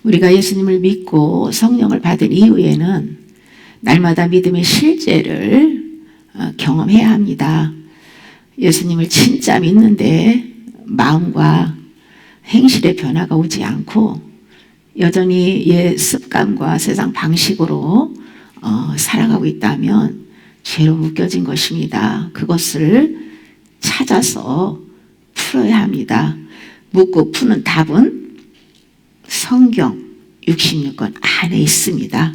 우리가 예수님을 믿고 성령을 받은 이후에는 날마다 믿음의 실제를 경험해야 합니다. 예수님을 진짜 믿는데 마음과 행실의 변화가 오지 않고 여전히 옛 습관과 세상 방식으로 살아가고 있다면 죄로 묶여진 것입니다. 그것을 찾아서 풀어야 합니다. 묻고 푸는 답은 성경 66권 안에 있습니다.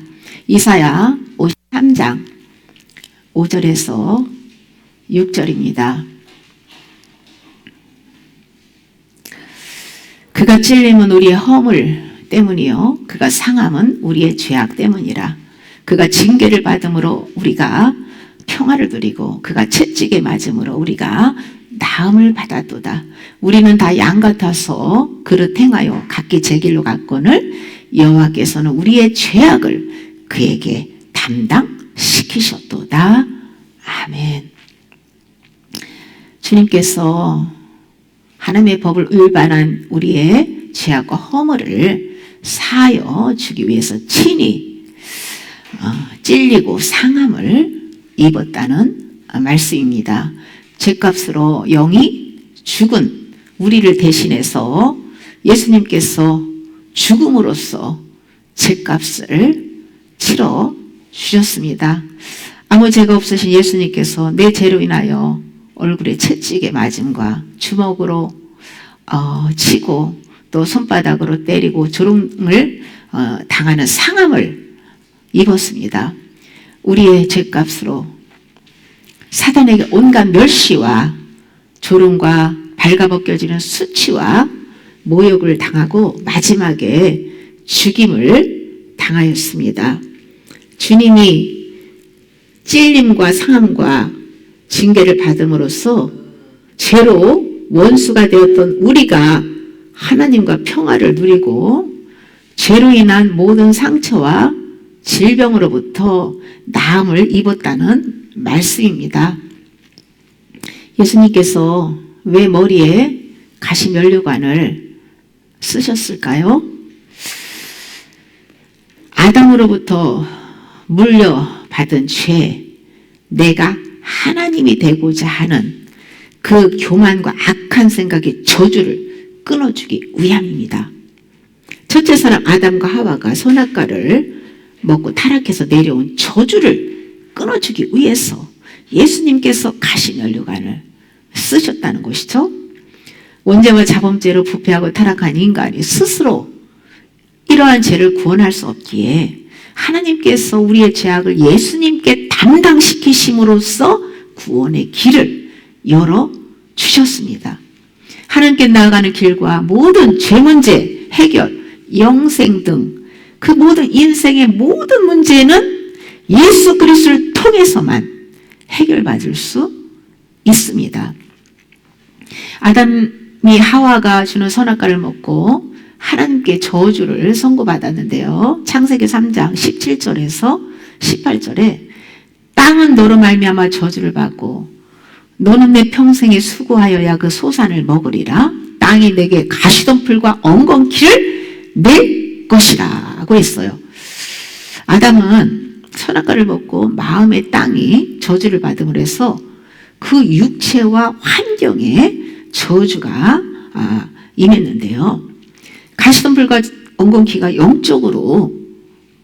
이사야 53장 5절에서 6절입니다. 그가 찔림은 우리의 허물 때문이요 그가 상함은 우리의 죄악 때문이라. 그가 징계를 받음으로 우리가 평화를 누리고 그가 채찍에 맞음으로 우리가 나음을 받았도다. 우리는 다 양 같아서 그릇 행하여 각기 제 길로 갔거늘 여호와께서는 우리의 죄악을 그에게 담당시키셨도다. 아멘. 주님께서 하나님의 법을 위반한 우리의 죄악과 허물을 사하여 주기 위해서 친히 찔리고 상함을 입었다는 말씀입니다. 죄값으로 영이 죽은 우리를 대신해서 예수님께서 죽음으로써 죄값을 치러 주셨습니다. 아무 죄가 없으신 예수님께서 내 죄로 인하여 얼굴에 채찍에 맞음과 주먹으로 치고 또 손바닥으로 때리고 조롱을 당하는 상함을 입었습니다. 우리의 죄값으로 사단에게 온갖 멸시와 조롱과 발가벗겨지는 수치와 모욕을 당하고 마지막에 죽임을 당하였습니다. 주님이 찔림과 상함과 징계를 받음으로써 죄로 원수가 되었던 우리가 하나님과 평화를 누리고 죄로 인한 모든 상처와 질병으로부터 나음을 입었다는 말씀입니다. 예수님께서 왜 머리에 가시면류관을 쓰셨을까요? 아담으로부터 물려받은 죄, 내가 하나님이 되고자 하는 그 교만과 악한 생각의 저주를 끊어주기 위함입니다. 첫째 사람 아담과 하와가 선악과를 먹고 타락해서 내려온 저주를 끊어주기 위해서 예수님께서 가시면류관을 쓰셨다는 것이죠. 원죄와 자범죄로 부패하고 타락한 인간이 스스로 이러한 죄를 구원할 수 없기에 하나님께서 우리의 죄악을 예수님께 담당시키심으로써 구원의 길을 열어주셨습니다. 하나님께 나아가는 길과 모든 죄 문제 해결, 영생 등 그 모든 인생의 모든 문제는 예수 그리스도를 통해서만 해결받을 수 있습니다. 아담이 하와가 주는 선악과를 먹고 하나님께 저주를 선고받았는데요. 창세기 3장 17절에서 18절에 땅은 너로 말미암아 저주를 받고 너는 내 평생에 수고하여야 그 소산을 먹으리라. 땅이 내게 가시덤불과 엉겅퀴를 낼 것이라고 했어요. 아담은 선악과를 먹고 마음의 땅이 저주를 받음으로 해서 그 육체와 환경에 저주가 임했는데요. 가시덤불과 엉겅퀴가 영적으로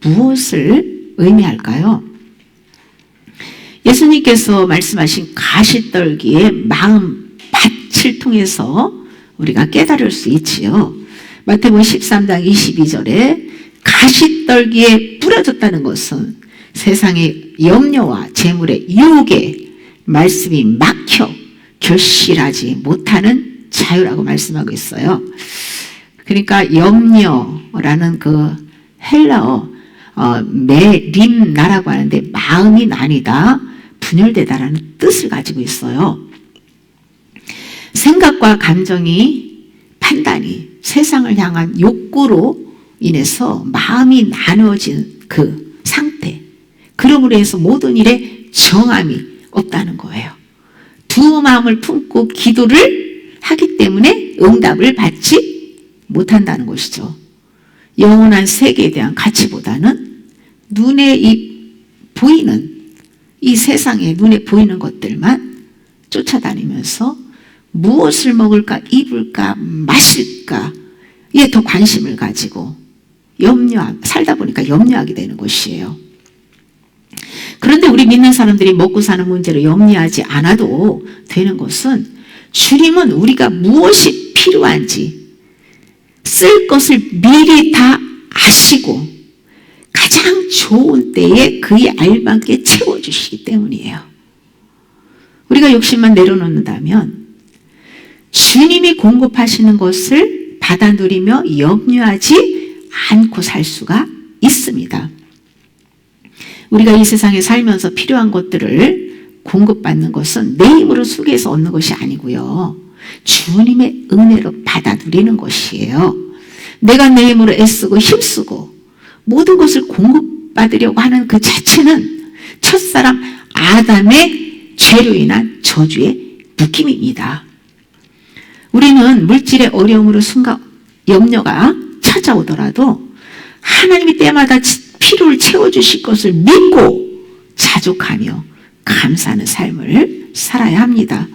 무엇을 의미할까요? 예수님께서 말씀하신 가시떨기의 마음 밭을 통해서 우리가 깨달을 수 있지요. 마태복음 13장 22절에 가시떨기에 뿌려졌다는 것은 세상의 염려와 재물의 유혹에 말씀이 막혀 결실하지 못하는 자유라고 말씀하고 있어요. 그러니까 염려라는 그 헬라어 메림나라고 하는데 마음이 나뉘다, 분열되다라는 뜻을 가지고 있어요. 생각과 감정이, 판단이 세상을 향한 욕구로 인해서 마음이 나누어진 그 상태, 그러므로 해서 모든 일에 정함이 없다는 거예요. 두 마음을 품고 기도를 하기 때문에 응답을 받지 못한다는 것이죠. 영원한 세계에 대한 가치보다는 눈에 보이는 이 세상에 눈에 보이는 것들만 쫓아다니면서 무엇을 먹을까, 입을까, 마실까 이에 더 관심을 가지고 살다 보니까 염려하게 되는 것이에요. 그런데 우리 믿는 사람들이 먹고 사는 문제로 염려하지 않아도 되는 것은, 주님은 우리가 무엇이 필요한지 쓸 것을 미리 다 아시고 가장 좋은 때에 그에 알맞게 채워주시기 때문이에요. 우리가 욕심만 내려놓는다면 주님이 공급하시는 것을 받아 누리며 염려하지 않고 살 수가 있습니다. 우리가 이 세상에 살면서 필요한 것들을 공급받는 것은 내 힘으로 수고해서 얻는 것이 아니고요, 주님의 은혜로 받아 누리는 것이에요. 내가 내 힘으로 애쓰고 힘쓰고 모든 것을 공급받으려고 하는 그 자체는 첫사람 아담의 죄로 인한 저주의 묶임입니다. 우리는 물질의 어려움으로 순간 염려가 찾아오더라도 하나님이 때마다 필요를 채워주실 것을 믿고 자족하며 감사하는 삶을 살아야 합니다.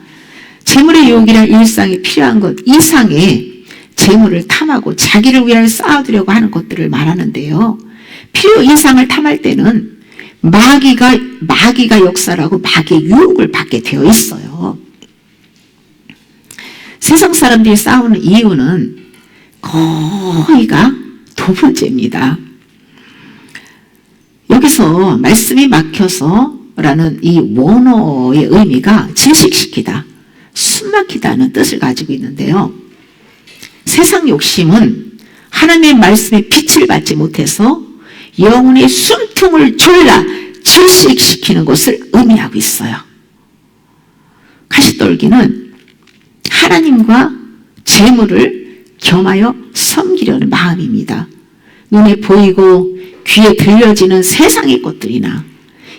재물의 유혹이란 일상에 필요한 것 이상의 재물을 탐하고 자기를 위하여 쌓아두려고 하는 것들을 말하는데요, 필요 이상을 탐할 때는 마귀가 역사라고 마귀의 유혹을 받게 되어 있어요. 세상 사람들이 싸우는 이유는 거의가 두 번째입니다. 여기서 말씀이 막혀서 라는 이 원어의 의미가 질식시키다, 숨막히다는 뜻을 가지고 있는데요, 세상 욕심은 하나님의 말씀에 빛을 받지 못해서 영혼의 숨통을 졸라 질식시키는 것을 의미하고 있어요. 가시떨기는 하나님과 재물을 겸하여 섬기려는 마음입니다. 눈에 보이고 귀에 들려지는 세상의 것들이나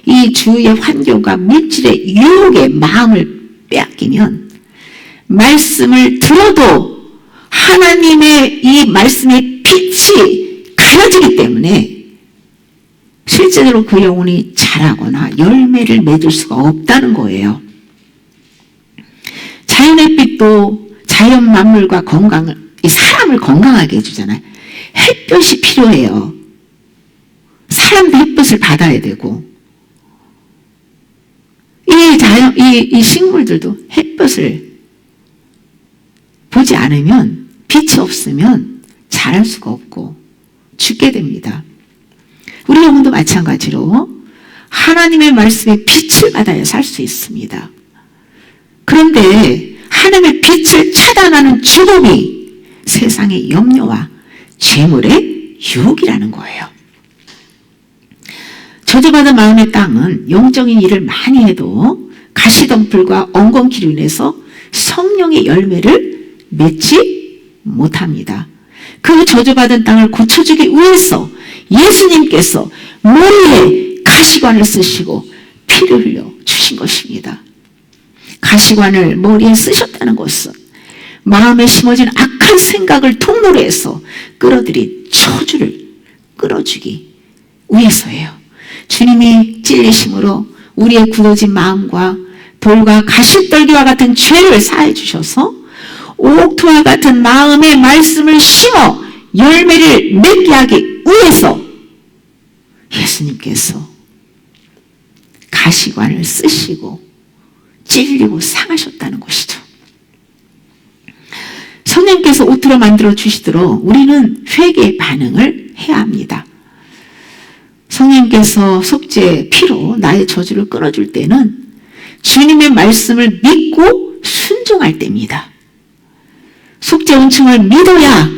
이 주위의 환경과 물질의 유혹에 마음을 빼앗기면 말씀을 들어도 하나님의 이 말씀의 빛이 가려지기 때문에 실제로 그 영혼이 자라거나 열매를 맺을 수가 없다는 거예요. 자연의 빛도 자연 만물과 사람을 건강하게 해주잖아요. 햇볕이 필요해요. 사람도 햇볕을 받아야 되고, 이 식물들도 햇볕을 보지 않으면, 빛이 없으면 자랄 수가 없고 죽게 됩니다. 우리 영혼도 마찬가지로 하나님의 말씀에 빛을 받아야 살 수 있습니다. 그런데 하나님의 빛을 차단하는 죽음이 세상의 염려와 재물의 유혹이라는 거예요. 저주받은 마음의 땅은 영적인 일을 많이 해도 가시덤불과 엉겅퀴로 인해서 성령의 열매를 맺지 못합니다. 그 저주받은 땅을 고쳐주기 위해서 예수님께서 머리에 가시관을 쓰시고 피를 흘려 주신 것입니다. 가시관을 머리에 쓰셨다는 것은 마음에 심어진 악한 생각을 통로로 해서 끌어들인 저주를 끌어주기 위해서예요. 주님이 찔리심으로 우리의 굳어진 마음과 돌과 가시떨기와 같은 죄를 사해 주셔서 옥토와 같은 마음의 말씀을 심어 열매를 맺게 하기 위해서 예수님께서 가시관을 쓰시고 찔리고 상하셨다는 것이죠. 성령께서 옷으로 만들어 주시도록 우리는 회개의 반응을 해야 합니다. 성령께서 속죄의 피로 나의 저주를 끊어줄 때는 주님의 말씀을 믿고 순종할 때입니다. 속죄 은총을 믿어야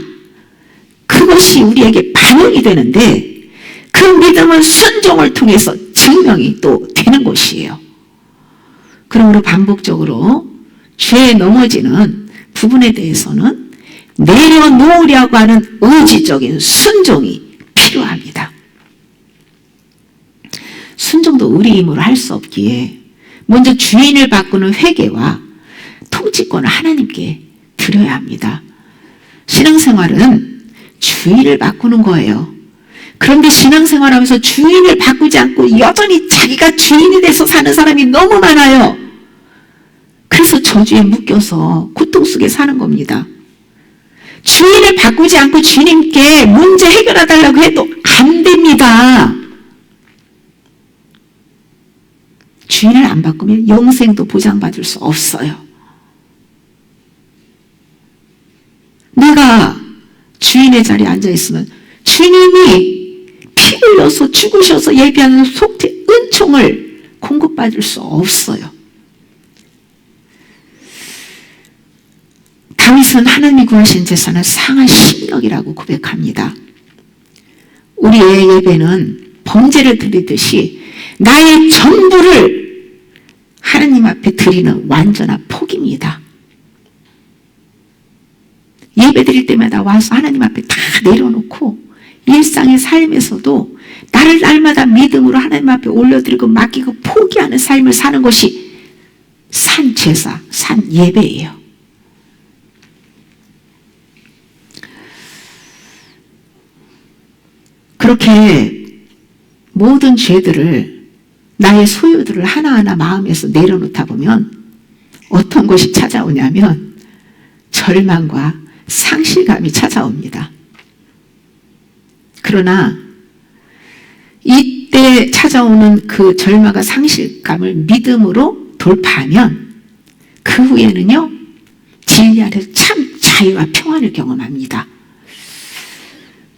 그것이 우리에게 반응이 되는데, 그 믿음은 순종을 통해서 증명이 또 되는 것이에요. 그러므로 반복적으로 죄에 넘어지는 부분에 대해서는 내려놓으려고 하는 의지적인 순종이 필요합니다. 순종도 우리 힘으로 할 수 없기에 먼저 주인을 바꾸는 회개와 통치권을 하나님께 드려야 합니다. 신앙생활은 주인을 바꾸는 거예요. 그런데 신앙생활하면서 주인을 바꾸지 않고 여전히 자기가 주인이 돼서 사는 사람이 너무 많아요. 그래서 저주에 묶여서 고통 속에 사는 겁니다. 주인을 바꾸지 않고 주님께 문제 해결해 달라고 해도 안 됩니다. 주인을 안 바꾸면 영생도 보장받을 수 없어요. 내가 주인의 자리에 앉아있으면 주님이 피 흘려서 죽으셔서 예비하는 속죄 은총을 공급받을 수 없어요. 다윗은 하나님이 구하신 제사는 상한 신력이라고 고백합니다. 우리의 예배는 번제를 드리듯이 나의 전부를 하나님 앞에 드리는 완전한 포기입니다. 예배 드릴 때마다 와서 하나님 앞에 다 내려놓고 일상의 삶에서도 나를 날마다 믿음으로 하나님 앞에 올려드리고 맡기고 포기하는 삶을 사는 것이 산 제사, 산 예배예요. 그렇게 모든 죄들을, 나의 소유들을 하나하나 마음에서 내려놓다 보면 어떤 것이 찾아오냐면 절망과 상실감이 찾아옵니다. 그러나 이때 찾아오는 그 절망과 상실감을 믿음으로 돌파하면 그 후에는요, 진리 안에서 참 자유와 평안을 경험합니다.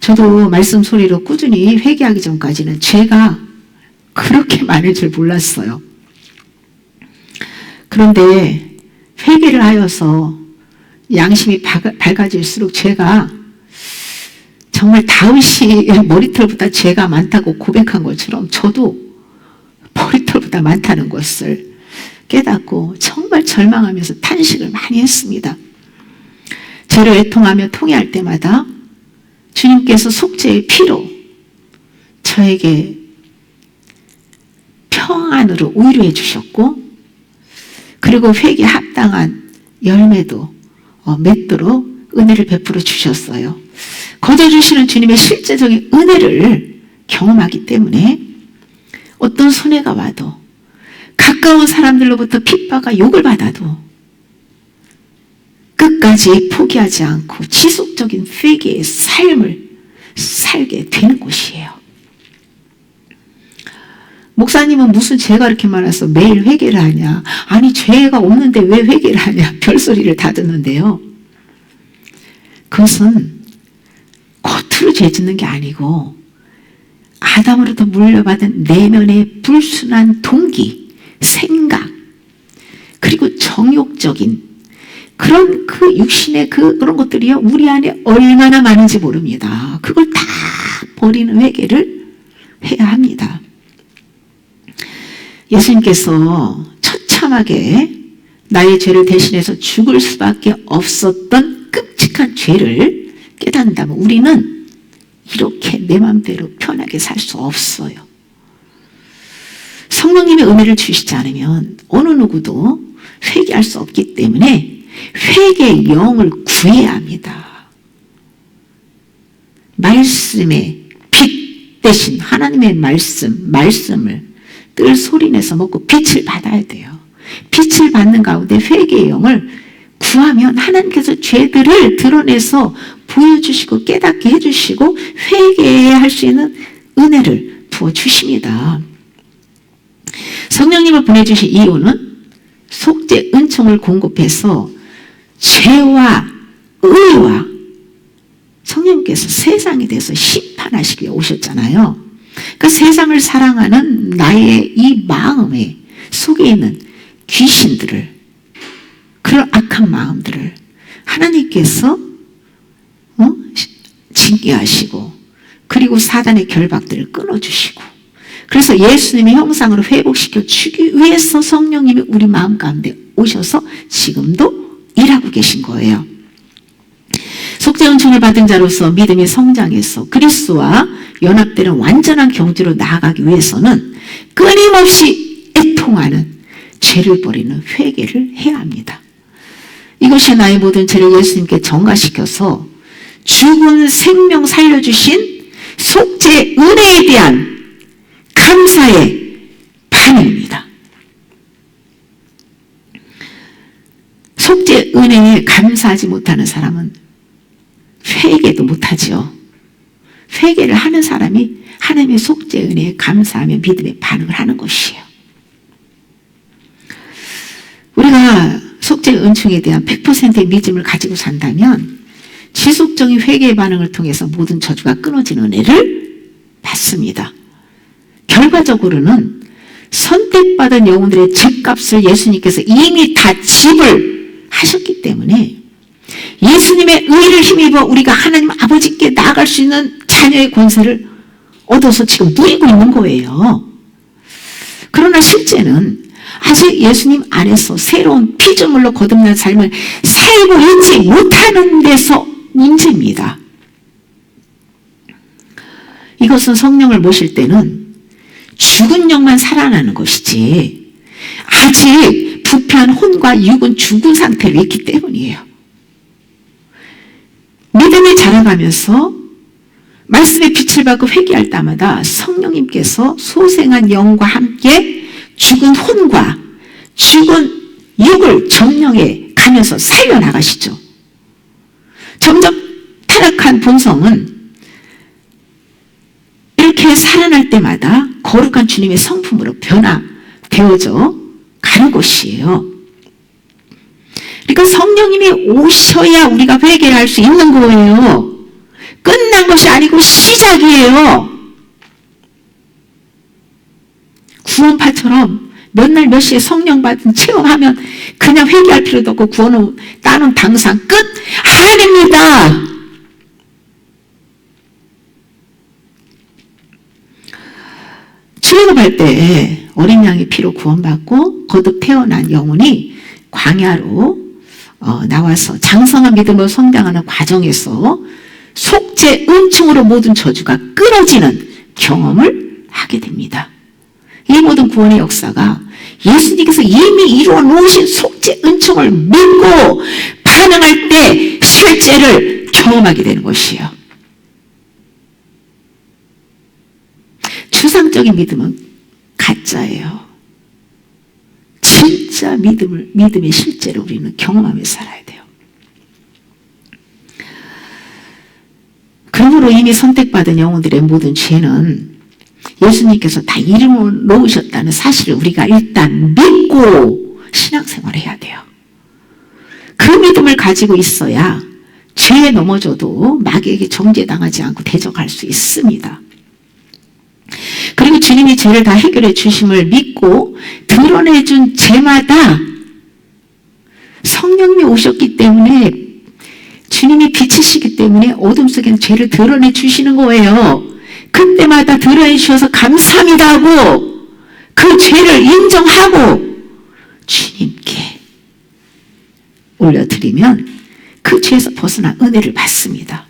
저도 말씀 소리로 꾸준히 회개하기 전까지는 죄가 그렇게 많을 줄 몰랐어요. 그런데 회개를 하여서 양심이 밝아질수록 죄가 정말 다윗이 머리털보다 죄가 많다고 고백한 것처럼 저도 머리털보다 많다는 것을 깨닫고 정말 절망하면서 탄식을 많이 했습니다. 죄를 애통하며 통회할 때마다 주님께서 속죄의 피로 저에게 평안으로 위로해 주셨고, 그리고 회개에 합당한 열매도 맺도록 은혜를 베풀어 주셨어요. 거저 주시는 주님의 실제적인 은혜를 경험하기 때문에 어떤 손해가 와도, 가까운 사람들로부터 핍박과 욕을 받아도 끝까지 포기하지 않고 지속적인 회개의 삶을 살게 되는 곳이에요. 목사님은 무슨 죄가 그렇게 많아서 매일 회개를 하냐? 아니, 죄가 없는데 왜 회개를 하냐? 별소리를 다 듣는데요. 그것은 겉으로 죄 짓는 게 아니고 아담으로부터 물려받은 내면의 불순한 동기, 생각, 그리고 정욕적인 그런 그 육신의 그런 것들이요, 우리 안에 얼마나 많은지 모릅니다. 그걸 다 버리는 회개를 해야 합니다. 예수님께서 처참하게 나의 죄를 대신해서 죽을 수밖에 없었던 끔찍한 죄를 깨닫는다면 우리는 이렇게 내 마음대로 편하게 살 수 없어요. 성령님의 은혜를 주시지 않으면 어느 누구도 회개할 수 없기 때문에 회개의 영을 구해야 합니다. 말씀의 빛 대신 하나님의 말씀을 늘 소리내서 먹고 빛을 받아야 돼요. 빛을 받는 가운데 회개의 영을 구하면 하나님께서 죄들을 드러내서 보여주시고 깨닫게 해주시고 회개할 수 있는 은혜를 부어주십니다. 성령님을 보내주신 이유는 속죄 은총을 공급해서 죄와 의와 성령님께서 세상에 대해서 심판하시기 위해 오셨잖아요. 그 세상을 사랑하는 나의 이 마음에 속에 있는 귀신들을, 그런 악한 마음들을 하나님께서 징계하시고, 그리고 사단의 결박들을 끊어주시고, 그래서 예수님의 형상으로 회복시켜 주기 위해서 성령님이 우리 마음 가운데 오셔서 지금도 일하고 계신 거예요. 속죄 은총을 받은 자로서 믿음이 성장해서 그리스도와 연합되는 완전한 경지로 나아가기 위해서는 끊임없이 애통하는 죄를 버리는 회개를 해야 합니다. 이것이 나의 모든 죄를 예수님께 전가시켜서 죽은 생명 살려주신 속죄 은혜에 대한 감사의 반응입니다. 속죄 은혜에 감사하지 못하는 사람은 회개도 못하죠. 회개를 하는 사람이 하나님의 속죄 은혜에 감사하며 믿음의 반응을 하는 것이에요. 우리가 속죄 은총에 대한 100%의 믿음을 가지고 산다면 지속적인 회개의 반응을 통해서 모든 저주가 끊어지는 은혜를 받습니다. 결과적으로는 선택받은 영혼들의 집값을 예수님께서 이미 다 지불하셨기 때문에 예수님의 의를 힘입어 우리가 하나님 아버지께 나아갈 수 있는 자녀의 권세를 얻어서 지금 누리고 있는 거예요. 그러나 실제는 아직 예수님 안에서 새로운 피조물로 거듭난 삶을 살고 있지 못하는 데서 문제입니다. 이것은 성령을 모실 때는 죽은 영만 살아나는 것이지 아직 부패한 혼과 육은 죽은 상태로 있기 때문이에요. 믿음이 자라가면서 말씀의 빛을 받고 회개할 때마다 성령님께서 소생한 영과 함께 죽은 혼과 죽은 육을 점령해 가면서 살려나가시죠. 점점 타락한 본성은 이렇게 살아날 때마다 거룩한 주님의 성품으로 변화되어져 가는 것이에요. 그러니까 성령님이 오셔야 우리가 회개를 할 수 있는 거예요. 끝난 것이 아니고 시작이에요. 구원파처럼 몇 날 몇 시에 성령 받은 체험하면 그냥 회개할 필요도 없고 구원을 따는 당상 끝? 아닙니다. 출애굽할 때 어린 양의 피로 구원받고 거듭 태어난 영혼이 광야로 나와서 장성한 믿음으로 성장하는 과정에서 속죄 은총으로 모든 저주가 끊어지는 경험을 하게 됩니다. 이 모든 구원의 역사가 예수님께서 이미 이루어 놓으신 속죄 은총을 믿고 반응할 때 실제를 경험하게 되는 것이에요. 추상적인 믿음은 가짜예요. 진짜 믿음의 실제를 우리는 경험하며 살아야 돼요. 그러므로 이미 선택받은 영혼들의 모든 죄는 예수님께서 다 이름을 놓으셨다는 사실을 우리가 일단 믿고 신앙생활을 해야 돼요. 그 믿음을 가지고 있어야 죄에 넘어져도 마귀에게 정죄당하지 않고 대적할 수 있습니다. 그리고 주님이 죄를 다 해결해 주심을 믿고 드러내준 죄마다 성령님이 오셨기 때문에 주님이 빛이시기 때문에 어둠 속에는 죄를 드러내 주시는 거예요. 그때마다 드러내 주셔서 감사합니다 하고 그 죄를 인정하고 주님께 올려드리면 그 죄에서 벗어난 은혜를 받습니다.